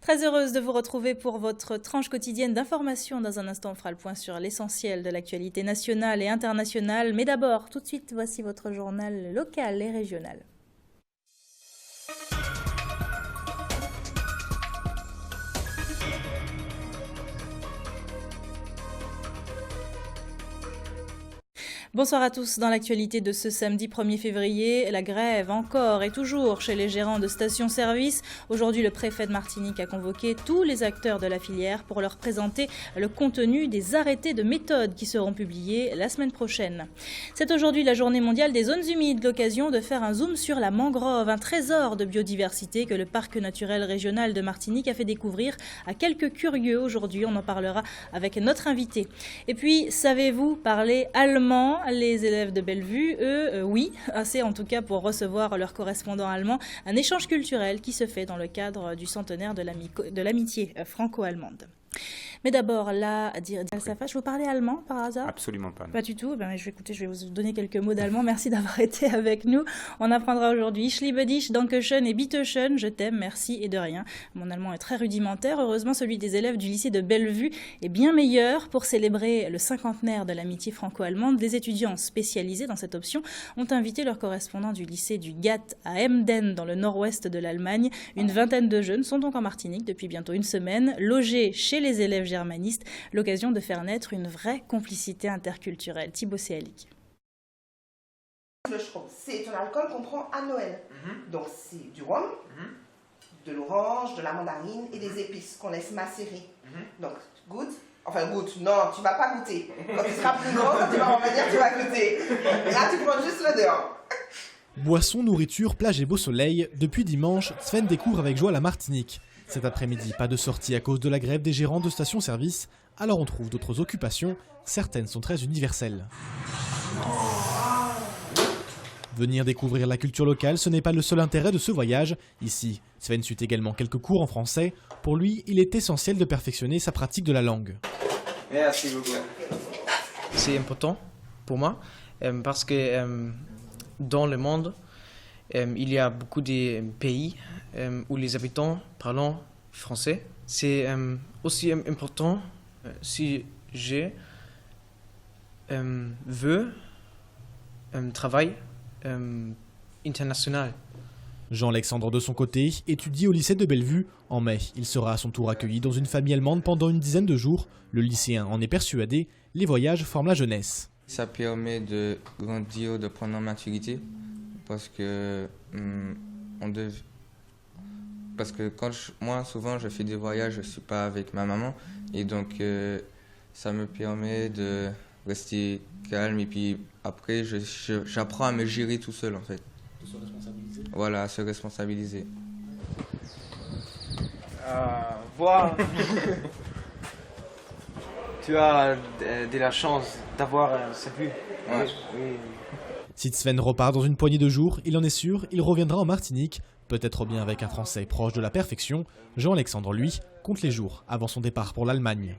Très heureuse de vous retrouver pour votre tranche quotidienne d'informations. Dans un instant, on fera le point sur l'essentiel de l'actualité nationale et internationale. Mais d'abord, tout de suite, voici votre journal local et régional. Bonsoir à tous. Dans l'actualité de ce samedi 1er février, la grève encore et toujours chez les gérants de stations-service. Aujourd'hui, le préfet de Martinique a convoqué tous les acteurs de la filière pour leur présenter le contenu des arrêtés de méthode qui seront publiés la semaine prochaine. C'est aujourd'hui la journée mondiale des zones humides, l'occasion de faire un zoom sur la mangrove, un trésor de biodiversité que le parc naturel régional de Martinique a fait découvrir à quelques curieux aujourd'hui. On en parlera avec notre invité. Et puis, savez-vous parler allemand ? Les élèves de Bellevue, eux, oui, assez en tout cas pour recevoir leur correspondant allemand, un échange culturel qui se fait dans le cadre du centenaire de l'amitié franco-allemande. Mais d'abord, là, Safa, je vous parlais allemand par hasard ? Absolument pas. Pas du tout. Je vais vous donner quelques mots d'allemand. Merci d'avoir été avec nous. On apprendra aujourd'hui Ich liebe dich, Dankeschön et Bitteschön. Je t'aime, merci et de rien. Mon allemand est très rudimentaire. Heureusement, celui des élèves du lycée de Bellevue est bien meilleur. Pour célébrer le cinquantenaire de l'amitié franco-allemande, des étudiants spécialisés dans cette option ont invité leurs correspondants du lycée du Gatt à Emden, dans le nord-ouest de l'Allemagne. Une vingtaine de jeunes sont donc en Martinique depuis bientôt une semaine, logés chez les élèves germanistes, l'occasion de faire naître une vraie complicité interculturelle. Thibaut Séalic. Le schtroumpf, c'est un alcool qu'on prend à Noël. Donc c'est du rhum, de l'orange, de la mandarine et des épices qu'on laisse macérer. Donc goûte, non, tu vas pas goûter. Quand tu seras plus grand, quand tu vas revenir, tu vas goûter. Là, tu prends juste l'odeur. Boisson, nourriture, plage et beau soleil, depuis dimanche, Sven découvre avec joie la Martinique. Cet après-midi, pas de sortie à cause de la grève des gérants de stations-service, alors on trouve d'autres occupations, certaines sont très universelles. Venir découvrir la culture locale, ce n'est pas le seul intérêt de ce voyage. Ici, Sven suit également quelques cours en français. Pour lui, il est essentiel de perfectionner sa pratique de la langue. Merci beaucoup. C'est important pour moi parce que dans le monde, il y a beaucoup de pays où les habitants parlent français. C'est aussi important si je veux travailler international. Jean-Alexandre, de son côté, étudie au lycée de Bellevue. En mai, il sera à son tour accueilli dans une famille allemande pendant une dizaine de jours. Le lycéen en est persuadé, les voyages forment la jeunesse. Ça permet de grandir, de prendre en maturité, parce que moi souvent je fais des voyages, je ne suis pas avec ma maman, et donc ça me permet de rester calme, et puis après j'apprends à me gérer tout seul en fait. De se responsabiliser. Voilà, à se responsabiliser. Voir. Tu as de la chance d'avoir ce but. Ouais. Oui. Si Sven repart dans une poignée de jours, il en est sûr, il reviendra en Martinique, peut-être bien avec un français proche de la perfection. Jean-Alexandre, lui, compte les jours avant son départ pour l'Allemagne.